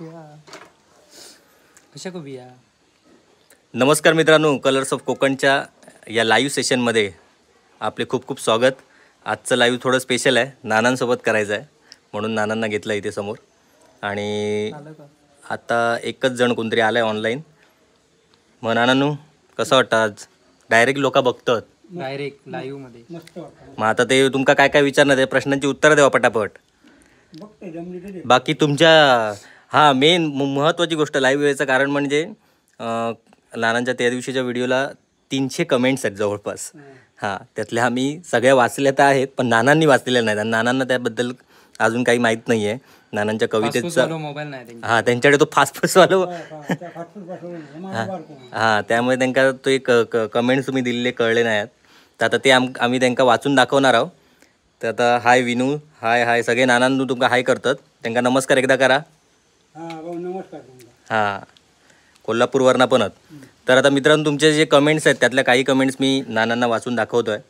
कशा को बिया. नमस्कार मित्रांनो, कलर्स ऑफ कोकणच्या या लाईव्ह सेशनमध्ये आपले खूप खूप स्वागत. आजचं लाईव्ह थोडं स्पेशल आहे, नानांसोबत करायचं आहे म्हणून नानांना घेतलं इथे समोर. आणि आता एकच जण कोणतरी आलं आहे ऑनलाईन. मग नानांनो कसं वाटतं आज? डायरेक्ट लोक बघतात डायरेक्ट लाईव्ह मध्ये. मग आता ते तुमका काय काय विचारणार आहे, प्रश्नांची उत्तरं द्यावा पटापट. बाकी तुमच्या मेन महत्त्वाची गोष्ट लाईव्ह यायचं कारण म्हणजे नानांच्या त्या दिवशीच्या व्हिडिओला 300 कमेंट्स आहेत जवळपास. त्यातल्या आम्ही सगळ्या वाचल्या तर आहेत, पण नानांनी वाचलेल्या नाहीत आणि नानांना त्याबद्दल अजून काही माहीत नाही आहे. नानांच्या कवितेचा मोबाईल नाही त्यांच्याकडे तो फास्टफूडवालो त्यामुळे त्यांना तो एक कमेंट्स तुम्ही दिलेले कळले नाहीत. तर आता ते आम्ही त्यांना वाचून दाखवणार आहोत. तर आता हाय विनू, हाय सगळे नानांनू तुमका हाय करतात, त्यांना नमस्कार एकदा करा. कोल्हापूरवरनं पण आहेत. तर आता मित्रांनो तुमचे जे कमेंट्स आहेत त्यातल्या काही कमेंट्स मी नानांना वाचून दाखवतो आहे.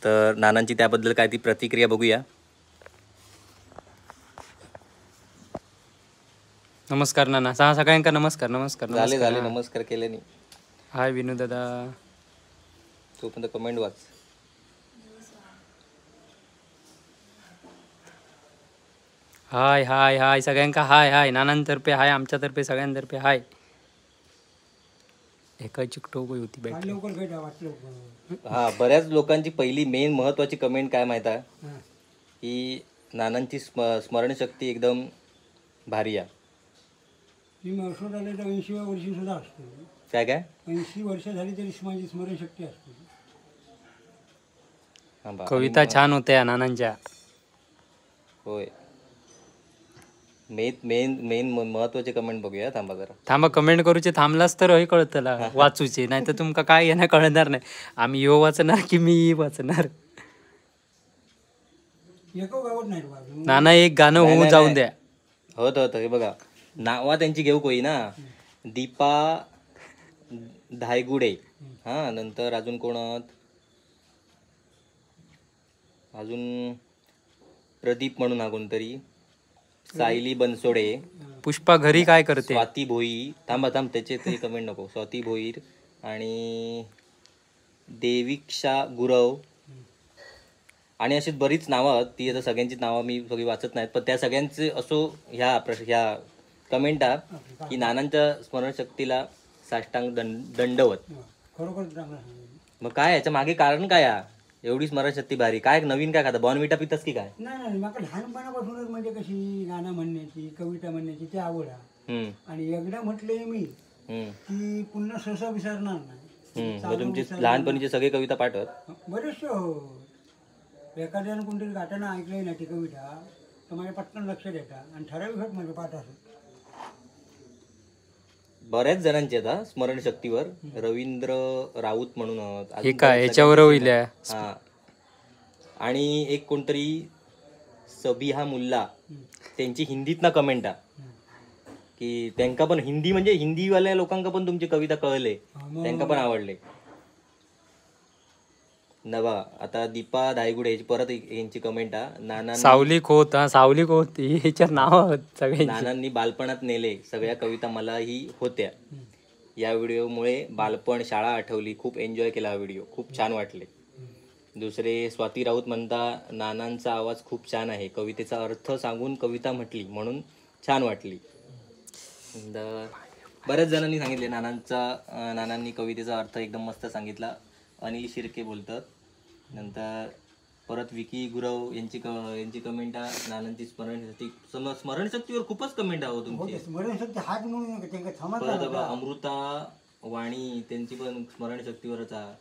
तर नानांची त्याबद्दल काय ती प्रतिक्रिया बघूया. नमस्कार नाना. सगळ्यांका नमस्कार. नमस्कार झाले नमस्कार केले नाही. हाय विनू दादा. तू पण कमेंट वाच. हाय सगळ्यांका हाय नानांतर्फे हाय, आमच्यातर्फे सगळ्यांतर्फे हाय. एका चिकटोक होती बॅटरी. बऱ्याच लोकांची पहिली मेन महत्वाची कमेंट काय माहिती आहे की नानांची स्मरणशक्ती एकदम भारी आहे. मी वर्षात आले तर 80व्या वर्षी सुद्धा असतो. काय 80 वर्ष झाली तरी माझी स्मरणशक्ती असते. कविता छान होत्या नानांच्या. होय. मेन महत्वाचे कमेंट बघूया. थांबा कमेंट करूचे थांबलास तर हे कळतला वाचूचे, नाही तर तुमका काय येणं कळणार नाही. आम्ही यो वाचणार की मी वाचणार. नाना एक गाणं होऊ जाऊन द्या. होत हे बघा, नावा त्यांची घेऊ कोई ना. दीपा धायगुडे, नंतर अजून कोण, अजून प्रदीप म्हणून हा कोणतरी, सायली बनसोडे, पुष्पा घरी काय करते, स्वाती भोईर. थांब त्याचे तरी कमेंट नको. स्वाती भोईर आणि देविक्षा गुरव आणि अशीच बरीच नावं आहेत. ती आता सगळ्यांची नावं मी सगळी वाचत नाहीत, पण त्या सगळ्यांचे असो ह्या कमेंट की नानांच्या स्मरणशक्तीला साष्टांग दंडवत. मग काय याच्या मागे कारण काय एवढी स्मरणशक्ती भारी? काय नवीन काय खाता? बॉर्नव्हिटा पितस की काय? नाही, मला लहानपणापासूनच म्हणजे कशी गाणं म्हणण्याची, कविता म्हणण्याची ती आवड आहे. आणि एकदा म्हटले मी की पुन्हा सहसा विसरणार नाही. तुमची लहानपणीची सगळी कविता पाठवत बरेचसे. एखाद्यानं कोणतरी गाताना ऐकलंय ना ती कविता तर माझ्या पटकन लक्षात येतात आणि ठराविक माझे पाठ असत. बऱ्याच जणांची आता स्मरणशक्तीवर रवींद्र राऊत म्हणून ह्याच्यावर आणि एक कोणतरी सबिहा मुल्ला, त्यांची हिंदीतनं कमेंट की त्यांका पण हिंदी म्हणजे हिंदीवाल्या लोकांका पण तुमची कविता कळले, त्यांका पण आवडले. नवा आता दीपा धायगुडे ह्याची परत यांची कमेंट नाना सावली खोत ह्याच्या नाव सगळे. नानांनी बालपणात नेले सगळ्या कविता मलाही होत्या. या व्हिडिओमुळे बालपण, शाळा आठवली. खूप एन्जॉय केला हा व्हिडिओ, खूप छान वाटले. दुसरे स्वाती राऊत म्हणता नानांचा आवाज खूप छान आहे, कवितेचा अर्थ सांगून कविता म्हटली म्हणून छान वाटली. बऱ्याच जणांनी सांगितले नानांनी कवितेचा अर्थ एकदम मस्त सांगितला. अनिल शिर्के बोलतात. नंतर परत विकी गुरव यांची कमेंट नानांची स्मरणशक्तीवर खूपच कमेंट आहे तुमची. परत अमृता वाणी त्यांची पण स्मरणशक्तीवरच आहे.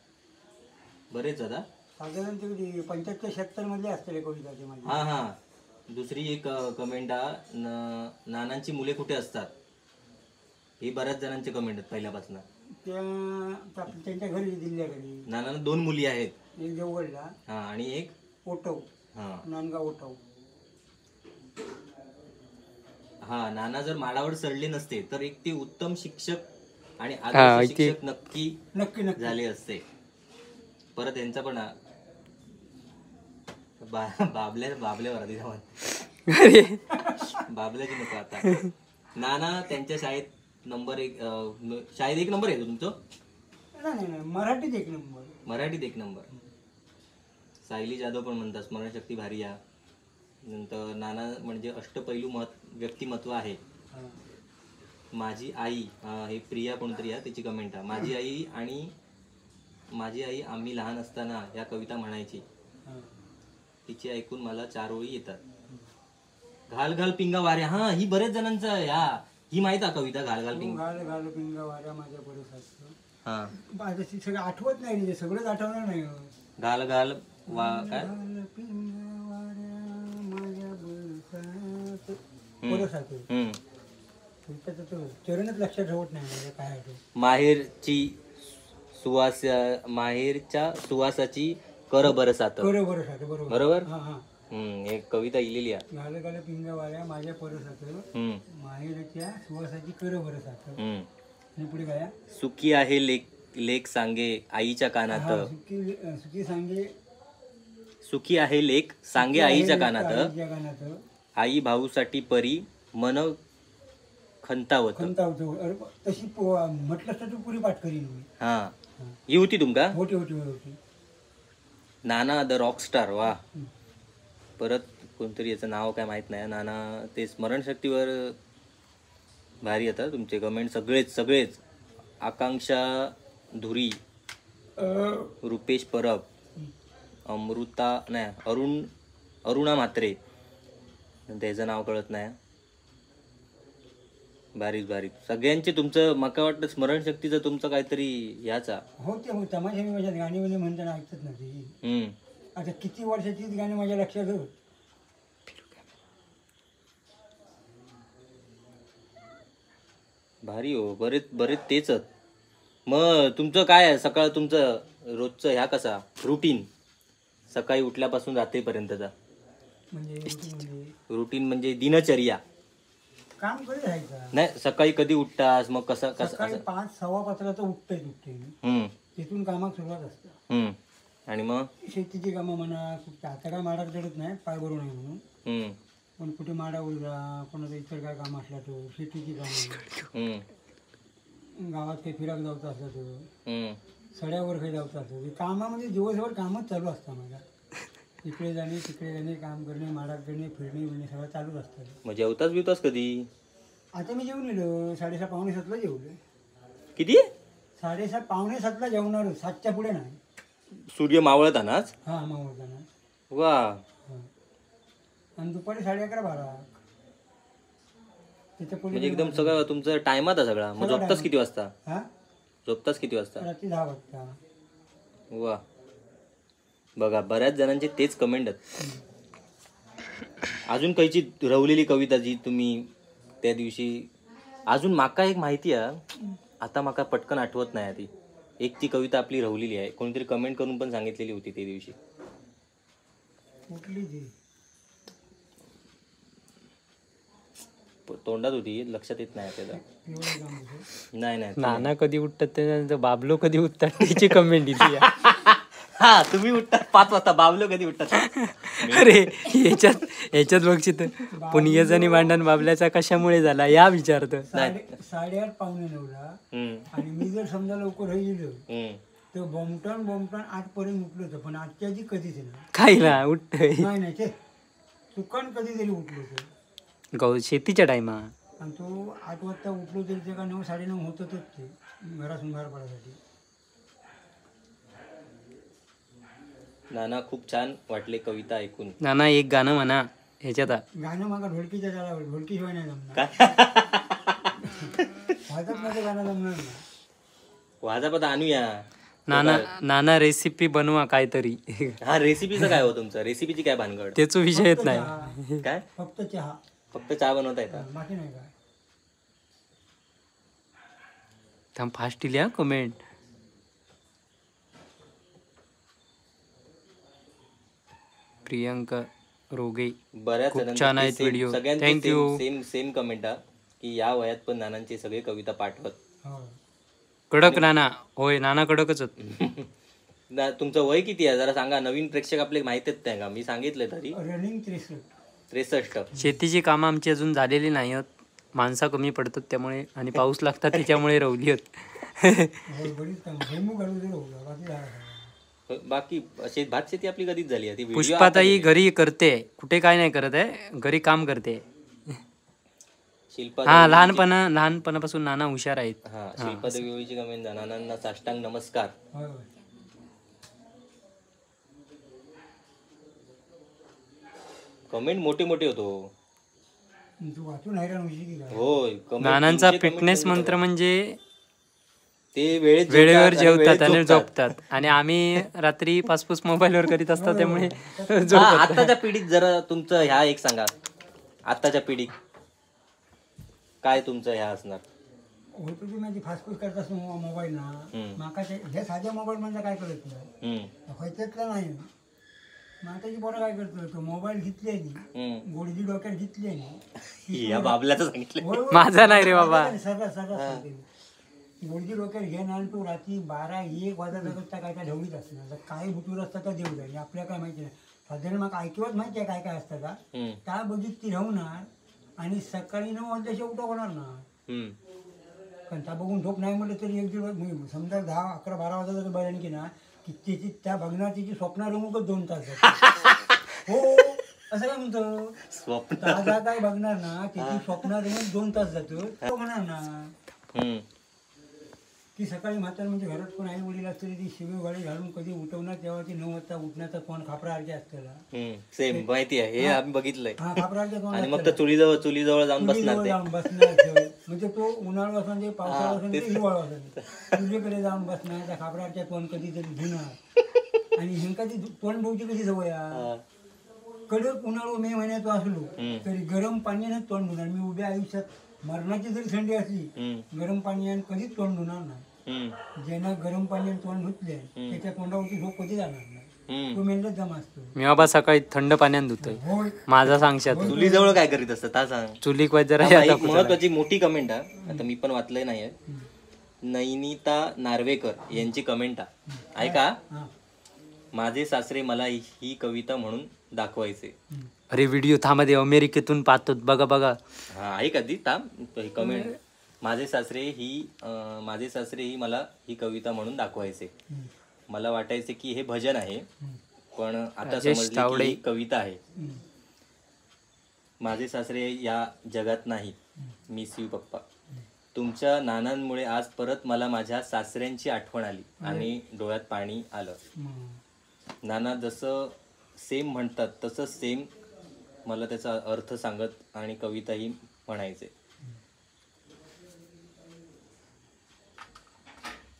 बरेच आता साधारण 75-76 मध्ये असते कविता. दुसरी एक कमेंट नानांची मुले कुठे असतात, ही बऱ्याच जणांची कमेंट आहेत पहिल्यापासून. त्यांच्या घरी दिल्या घरी. नानांना 2 मुली आहेत, एक देवगडला आणि एक ओटव, नांदगाव ओटव. नाना जर माडावर चढले नसते तर एक ते उत्तम शिक्षक आणि आदर्श शिक्षक नक्की झाले असते. परत यांचा पण बाबल्यावर आधी बाबल्याची नको आता. नाना त्यांच्या शाळेत नंबर एक शाळेत एक नंबर येतो तुमचं. नाही, मराठीत एक नंबर. मराठीत एक नंबर. सायली जाधव पण म्हणतात स्मरणशक्ती भारी या. नंतर नाना म्हणजे अष्टपैलू व्यक्तिमत्व आहे. हा. माझी आई हे प्रिया कोणतरी आहे त्याची कमेंट आहे. माझी आई आम्ही लहान असताना या कविता म्हणायची. हा. तिची ऐकून मला 4 ओळी येतात. घाल घाल पिंगा वाऱ्या. हा, ही बरेच जणांचं ही माहित आहे कविता घाल घाल पिंगा. घाल घाल पिंगा वाऱ्या माझ्या परसात. हा, आता ती सगळं आठवत नाही, ते सगळंच आठवणार नाही. घाल घाल काय घाल पिंगा वाऱ्या माझ्या परसात. परसात. हम्म. त्याचं तो चरणच लक्षात ठेवत नाही म्हणजे काय आहे तो. माहेरच्या सुवासाची कर बरसात. परसात. बरोबर. बरोबर. हा हा. एक कविता लिहिलेली आहे. घाल घाल पिंगा वाऱ्या माझ्या परसात माहेरच्या सुवासाची कर बरसात. आणि पुढे काय? सुखी आहे लेक सांगे आईच्या कानात. सुखी सांगे. सुखी आहे लेक सांगे आईच्या कानात. आईच्या कानात. आई भाऊसाठी परी मन खंतावत. तशी म्हटलं तर तू पुरी पाठ करीन मी. हा, ही होती तुमका. होती. नाना द रॉकस्टार. वा. परत कोणतरी याचं नाव काय माहित नाही. नाना ते स्मरणशक्तीवर भारी येतात तुमचे कमेंट सगळेच. आकांक्षा धुरी, रुपेश परब, अरुणा म्हात्रे, त्याचं नाव कळत नाही. बारीक सगळ्यांचे तुमचं मका वाटतं स्मरणशक्तीचं तुमचं काहीतरी याचा. हो ते तमाशा मी माझ्यात गाणी म्हणे म्हणताना ऐकत नाही. आता किती वर्षाचीच गाणी माझ्या लक्षात होत. भारी हो. बरेच तेच. मग तुमचं काय आहे सकाळ तुमचं रोजचं ह्या कसा रुटीन सकाळी उठल्यापासून रात्रीपर्यंतचा? म्हणजे रुटीन म्हणजे दिनचर्या. काम करत राहायचं. नाही, सकाळी कधी उठतास मग कसं 5, 5:15 उठते मी. तिथून कामात सुरुवात असते. आणि मग शेतीची कामं म्हणा. कुठे आता काय माडा चढत नाही, पाय भरून आहे म्हणून. पण कुठे माडा उलगा, कोणाचं इतर काय काम असला तो शेतीची कामं. गावात काही फिराक जायचं असलं तर सड्यावर काही जायचं असतं. कामामध्ये दिवसभर कामच चालू असतं माझ्या. इकडे जाणे काम करणे, माडा करणे, फिरणे सगळं चालूच असतं. मग जेवतास कधी? आता मी जेवून येलो 6:30 पावणे 7ला जेवलो. किती? 6:30 पावणे 7ला जेवणार. 7च्या पुढे नाही. सूर्य मावळतानाच? हा, मावळताना. वा. आणि दुपारी 11:30-12. त्याच्या पुढे म्हणजे एकदम सगळं तुमचं टायमात आहे सगळा. मग झोपतास किती वाजता? रात्री 10 वाजता. वा. बघा बऱ्याच जणांचे तेच कमेंट आहेत. अजून काहीची रवलेली कविता जी तुम्ही त्या दिवशी अजून माका एक माहिती आहे, आता माका पटकन आठवत नाही ती. एक ती कविता आपली रवलेली आहे, कोणीतरी कमेंट करून पण सांगितलेली होती त्या दिवशी. तोंडात होती, लक्षात येत नाही त्याला. नाही नाना कधी उठतात त्याच्यानंतर बाबलो कधी उठतात त्याची कमेंट दिली. हा, तुम्ही उठतात 5 वाजता, बाबलो कधी उठतात? अरे याच्यात बघशील पुण्यजनी भांडण बाबल्याचा कशामुळे झाला या विचारतं. 8:30 पावणे 9ला. आणि मी जर समजा लवकर गेलो तर बोमटन 8 पर्यंत उठलो होतं. पण आजच्या आधी कधीच नाही. काही ना उठत नाही ते चुकन कधीतरी उठलो होतो शेतीच्या टायमा. आणि तो 8 वाजता उठलो तरी ते का 9, 9:30 होतच ते घरातून बाहेर पडायसाठी. नाना खूप छान वाटले कविता ऐकून. नाना एक गाणं म्हणा ह्याच्यात. गाणं मागा ढोलकीच्या चालावर. ढोलकीशिवाय नाही जमणार. वाजत मध्ये गाणं जमणार नाही. वाजापत आणूया. नाना रेसिपी बनवा काहीतरी. हा, रेसिपीचं काय हो तुमचं? रेसिपीची काय भानगड? त्याचा विषय येत नाही. काय फक्त चहा बनवता येतात? बाकी नाही काय. थांब फास्ट लिहा कमेंट. प्रियंका रोगे, बऱ्याच खूप छान आहेत व्हिडिओ. थँक्यू. सेम कमेंट की या वयात पण नानांची सगळी कविता पाठवत. कडक नाना. होय, नाना कडकच होत. तुमचं वय किती आहे जरा सांगा, नवीन प्रेक्षक आपले माहितीच नाही का? मी सांगितलं तरी. रनिंग 63. शेतीची कामं आमची अजून झालेली नाही आहेत. माणसा कमी पडतात त्यामुळे आणि पाऊस लागतात त्याच्यामुळे रवली होत. बरीच काम भुईमुग घालून दिलं होतं, बाकी काय. बाकी भात शेती आपली कधीच झाली आहे ती video पुष्पाताई घरी करते, कुठे काय नाही करत आहे, घरी काम करते. शिल्पा हा लहानपणापासून नाना हुशार आहेत. हा शिल्पा देवीची कमेंट नानांना साष्टांग नमस्कार. होय होय. कमेंट मोठे मोठे होतो. तू वाचून हैराण होशील की काय. होय comment नानांचा 300 comment फिटनेस मंत्र म्हणजे ते वेळेत वेळेवर जेवतात आणि जेवतात वेळेत आणि झोपतात. झोपतात आणि आम्ही रात्री पासपूस मोबाईलवर करीत असतात त्यामुळे हा, आताच्या पिढीत जरा तुमचं ह्या एक सांगा, आताच्या पिढीत काय तुमचं ह्या असणार. होय तुझी माझी फास्टफूड करतास मोबाईल ना, माका ह्या साध्या मोबाईल म्हणजे काय करत नाही, व्हायच्यातला नाही. माताची पोरं काय करतो, तो मोबाईल घेतली गोडजी डोक्यात घेतली या बाबल्याचं सांगितलं. माझा नाही रे बाबा. सरळ गोडजी डोक्यात घेणं आणि तो रात्री 12-1 वाजता काय काय ढवळीत असणार. तर काय बुटूर असतं का देऊ जाईल आपल्याला काय माहिती नाही. साधारण मग ऐकवत माहिती आहे काय काय असतं का, त्या बघित ती राहणार आणि सकाळी 9 वाजल्याशिवाय उठा होणार ना. पण त्या बघून झोप नाही म्हटलं तरी एक दिवस समजा 10, 11, 12 वाजता जर बघायला की ना, की त्याची त्या बघणार तिची स्वप्न रमूकच 2 तास हो असं काय म्हणतो स्वप्न ताजा काय बघणार ना, त्याची स्वप्न रमूक 2 तास जातो तो म्हणणार ना. ती सकाळी म्हातार म्हणजे घरात कोण आई वडील असते ती शिवी गाडी घालून कधी उठवणार तेव्हा ती 9 वाजता उठण्याचा कोण खापरासारखे असतं. सेम माहिती आहे हे आम्ही बघितलंय. हा खापरासारखे कोण आणि मग तर चुलीजवळ जाऊन बसणार ते. जाऊन बसणार म्हणजे तो उन्हाळा असं म्हणजे पावसाळा असं ते हिवाळा असं चुलीकडे जाऊन बसणार, त्या खापराच्या तोंड कधीतरी धुणार आणि हिंकाची तोंड बहुची कशी सवय कडक उन्हाळा मे महिन्यात असलो तरी गरम पाण्याने तोंड धुणार. मी उभ्या आयुष्यात मरणाची जरी थंडी असली गरम पाण्याने कधीच तोंड धुणार नाही. ज्यांना गरम पाण्याने तोंड धुतले त्याच्या तोंडावरची झोप कधी जाणार नाही, तो मेंढच जमा असतो. मी बाबा सकाळी थंड पाण्यात धुतोय. माझा सांगशात चुलीजवळ काय करीत असतं ता सांग. चुलीक वाज जरा एक महत्वाची मोठी कमेंट आहे, आता मी पण वाचलंय नाहीये. नैनिता नार्वेकर यांची कमेंट आहे का, माझे सासरे मला ही कविता म्हणून दाखवायचे. अरे व्हिडिओ थांबा दे, अमेरिकेतून पाहतो बघा बघा. हा आहे का ती थांब कमेंट. माझे सासरे ही मला ही कविता म्हणून दाखवायचे. मला वाटायचे की हे भजन आहे, पण आता समजले की ही कविता आहे. माझे सासरे या जगात नाहीत, मिस यू पप्पा. तुमच्या नानांमुळे आज परत मला माझ्या सासऱ्यांची आठवण आली आणि डोळ्यात पाणी आलं. नाना जसं सेम म्हणतात तसं सेम मला त्याचा अर्थ सांगत आणि कविताही म्हणायचे.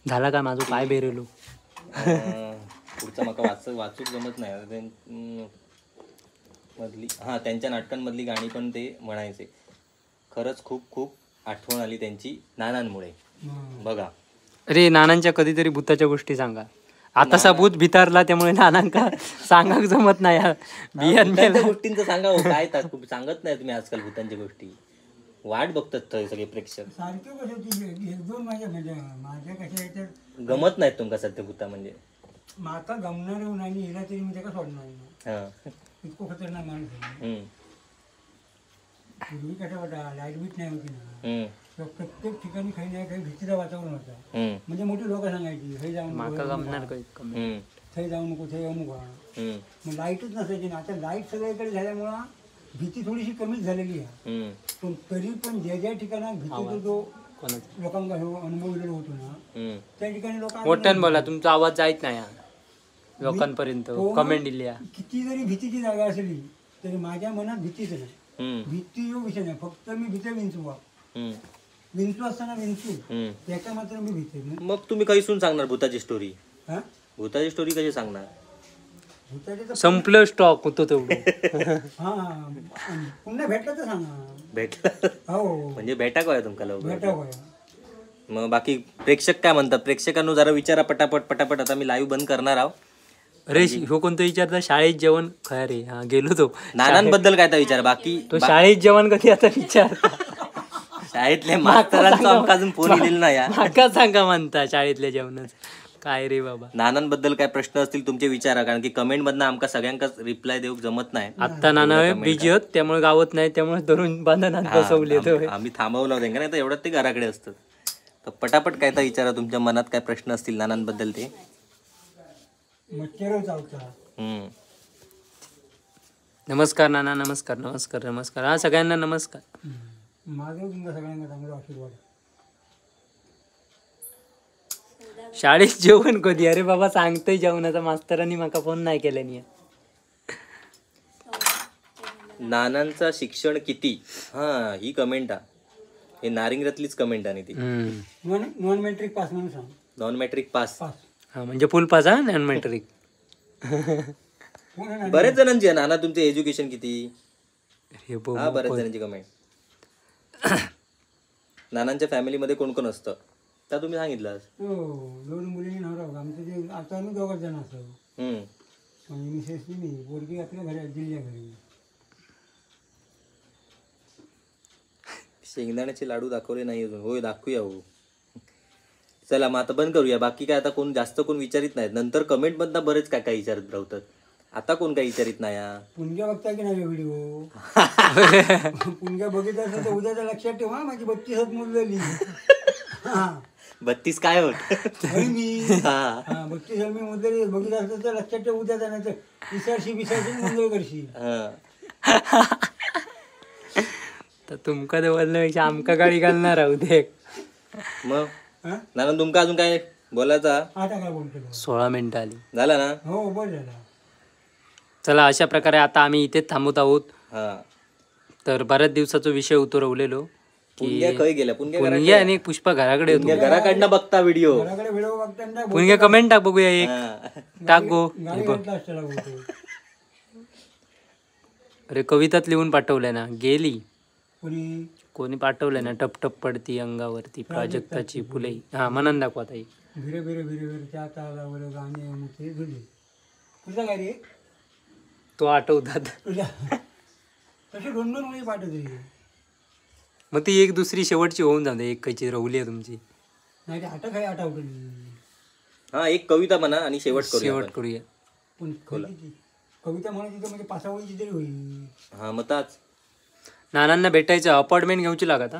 झाला का माझं पाय बेरेलो. पुढचा माका वाचूक जमत नाही मधली. हा त्यांच्या नाटकांमधली गाणी पण ते म्हणायचे. खरंच खूप खूप आठवण आली त्यांची नानांमुळे. बघा अरे नानांच्या कधीतरी भूताच्या गोष्टी सांगा. आता भूत भितारला त्यामुळे नानांका सांगाक जमत नाही. भूतांच्या गोष्टींचं सांगा हो, काय सांगत नाही तुम्ही आजकाल भूतांच्या गोष्टी. वाट बघतात सगळे प्रेक्षक. सारखे कसे एक दोन माझ्या कशा याच्यात गमत नाहीत तुमका सध्या भूता म्हणजे. माका गमणार नाही हिला तरी मी त्याला सोडणार नाही. इतकं खतरनाक माणूस आहे. पूर्वी कसं वाटा लाईट बीट नाही होती ना, प्रत्येक ठिकाणी काही नाही काही भीतीचं वातावरण होतं. म्हणजे मोठी लोक सांगायची हे जाऊन थंय जाऊ नको थंय अमुक. मग लाईटच नसायची ना. आता लाईट सगळीकडे झाल्यामुळं भीती थोडीशी कमीच झालेली आहे. पण तरी पण ज्या ज्या ठिकाणात भीतीचा जो लोकांना अनुभव होतो ना त्या ठिकाणी लोक मोठ्यान बोला, तुमचा आवाज जायच नाही लोकांपर्यंत. कमेंट दिली किती जरी भीतीची जागा असली तरी माझ्या मनात भीतीच नाही. भीती जो विषय नाही, फक्त मी भीते विंचू असताना विंचू त्याच्या मात्र मी भीते. मग तुम्ही काही सुन सांगणार भूताची स्टोरी? भूताची स्टोरी कशी सांगणार? संपलं स्टॉक होतो तेवढं. हा पुन्हा भेटलं तर सांगा. भेटलं हो म्हणजे भेटा काय तुमका लवकर. भेटा. मग बाकी प्रेक्षक काय म्हणतात? प्रेक्षकांना जरा विचारा पटापट. आता मी लाईव्ह बंद करणार आहोत. अरे हो कोणतं विचारता शाळेत जेवण खय रे. हा गेलो तो नानांबद्दल काय तर विचार. बाकी तो शाळेत जेवण कधी आता विचारता. शाळेतल्या मास्तरांचा आमका अजून फोन येईल ना या. माका सांगा म्हणता शाळेतल्या जेवणाचं काय रे बाबा. नानांबद्दल काय प्रश्न असतील तुमचे विचारा, कारण की कमेंट मधनं आमका सगळ्यांकाच रिप्लाय देऊ जमत नाही. आता नाना बिजी होत त्यामुळे गावत नाही, त्यामुळे धरून बांधणात बसवले. आम्ही थांबवलं होतं नाही तर एवढ्यात ते घराकडे असतं. तर पटापट काय तर विचारा, तुमच्या मनात काय प्रश्न असतील नानांबद्दल ते. मच्छर चावता. नमस्कार नाना. नमस्कार नमस्कार नमस्कार. हा सगळ्यांना नमस्कार. माझं तुमच्या सगळ्यांना चांगला आशीर्वाद. शाळेत जेवण कधी? अरे बाबा सांगतोय जेवणाचा, मास्तरांनी माका फोन नाही केला नाही. नानांचा शिक्षण किती? हा ही कमेंट आहे, हे नारिंगरातलीच कमेंट आहे ती. नॉन मॅट्रिक पास म्हणून सांग. Non matric pass. हा म्हणजे फुल पास. हा नॉन मॅट्रिक. बरेच जणांची आहे. नाना तुमचे एज्युकेशन किती? हा बरेच जणांची कमेंट. नानांच्या फॅमिलीमध्ये कोण कोण असतं त्या तुम्ही सांगितलं. हो 2 मुलींनी नवरा. आमचं जे आता आम्ही 2 जण असतो. मिसेसनी मी पोरगी आपल्या घरी दिल्या घरी. शेंगदाण्याचे लाडू दाखवले नाही अजून. होय दाखवूया हो. चला मग आता बंद करूया. बाकी काय आता कोण जास्त कोण विचारित नाहीत. नंतर कमेंट मधनं बरेच काय काय विचारत राहतात. आता कोण काय विचारित नाही. पुणग्या बघता की नाही व्हिडिओ? पुणग्या बघितलं असेल तर उद्याच्या लक्षात ठेवा, माझी 32 मोजलेली. 32 काय होत? मी 32 मी मोजलेली बघितलं असेल तर लक्षात ठेव. उद्या जाण्याचं विसरशी मोजल करशी. तर तुमका बोलण्यापेक्षा आमका गाडी घालणार आहोत. मग नाना तुमका अजून काय बोलायचा? आता काय बोलतो? 16 मिनिटं आली. झाला ना? हो बोल झाला. चला अशा प्रकारे आता आम्ही इथेच थांबत आहोत. तर बऱ्याच दिवसाचा विषय उतरवलेलो की पुणग्या आणि पुष्पा घराकडे होतो. घराकडनं बघता व्हिडिओ. पुणग्या कमेंट टाक बघूया. एक टाक गो. अरे कवितात लिहून पाठवलंय ना. गेली कोणी पाठवलंय ना. टप टप पडती अंगावरती प्राजक्ताची फुले. हा म्हणून दाखवा ताई. भिरे भिरे भिरे भिरे त्या तालावर गाणे मोठे झुले. तुझा काय रे? तो आठवतात. तसे 2 मुली पाठवते. मग ती एक दुसरी शेवटची होऊन जाते. एक काहीची रवली आहे तुमची. नाही ते आठ काय आठवली. हा एक कविता म्हणा आणि शेवट करूया. पण कविता म्हणायची तर म्हणजे 5 ओळीची तरी होईल. हा मग ताच नानांना भेटायचं अपॉइंटमेंट घेऊची लागत.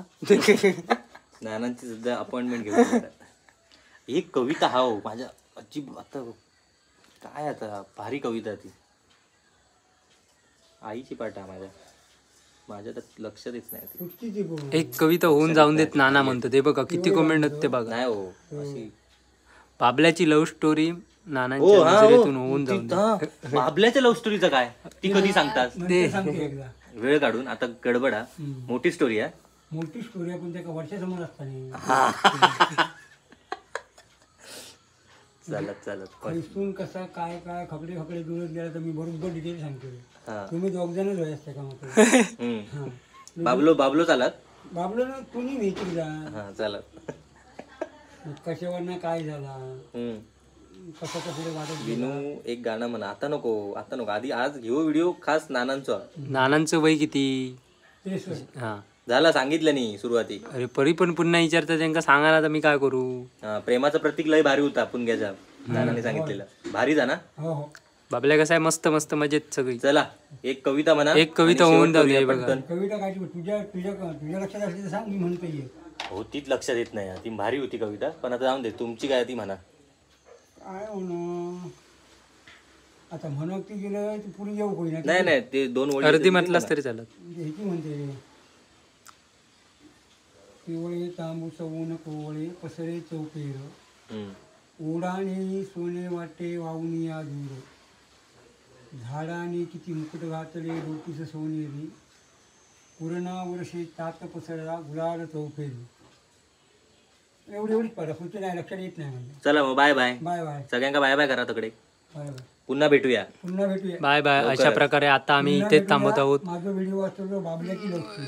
नानांची सध्या अपॉइंटमेंट घेऊ. ही कविता हा हो माझ्या अजिब आता काय आता भारी कविता ती. आईची पाठ आहे माझ्या तर लक्षात येत नाही. एक कविता होऊन जाऊन देत नाना म्हणतो. ते बघा किती कमेंट होत ते बघा. नाही हो अशी बाबल्याची लव्ह स्टोरी नानांच्या नजरेतून होऊन जाऊन. बाबल्याच्या लव्ह स्टोरीचं काय? ती कधी सांगतात? वेळ काढून. आता गडबडा. मोठी स्टोरी आहे. मोठी स्टोरी आहे पण त्या वर्षासमोर असताना चालत इथून कसा काय काय खकडे खकडे जुळत गेला तर मी बरोबर डिटेल सांगतो. तुम्ही 2 जणच होय असते का मग? बाबलो चालत. बाबलो ना तुम्ही भेटून जा. चालत. कशावर ना काय झाला कसं कसं वाटत. विनू एक गाणं म्हणा. आता नको आधी आज घेऊ व्हिडिओ खास नानांचं वय किती? हा झाला सांगितलं नाही सुरुवाती. अरे परी पण पुन्हा विचारता त्यांना सांगा ना. मी काय करू? प्रेमाचं प्रतीक लय भारी होता पुणग्याचा. नानाने सांगितलेलं भारी जा ना. बाबल्या कसं आहे मस्त मस्त मजेत सगळी. चला एक कविता म्हणा. एक कविता होऊन जाऊ दे बघा. कविता काय तुझ्या लक्षात असली तर सांग. मी म्हणते हो तीच लक्षात येत नाही. ती भारी होती कविता. पण आता जाऊन दे. तुमची काय ती म्हणा. काय म्हणू आता म्हणत ती गेलं तू पुढे येऊ कोणी नाही ते 2 ओळी अर्धी म्हटलास तरी चालत. ह्याची म्हणते पिवळे तांबूस ऊन कोवळे पसरे चौपेर ओढाने सोने वाटे वावनिया दूर झाडाने किती मुकुट घातले डोकीस सोनेरी पूर्णा वर्षे तात पसरला गुलाल चौफेरी. एवढीच पुढे नाही लक्षात येत नाही म्हणजे. चला मग बाय बाय. बाय बाय सगळ्यांका बाय बाय करा तिकडे. Bye bye. पुन्हा भेटूया. Bye bye. अशा प्रकारे आता आम्ही इथेच थांबत आहोत. माझा व्हिडिओ असतो बाबल्याची लक्ष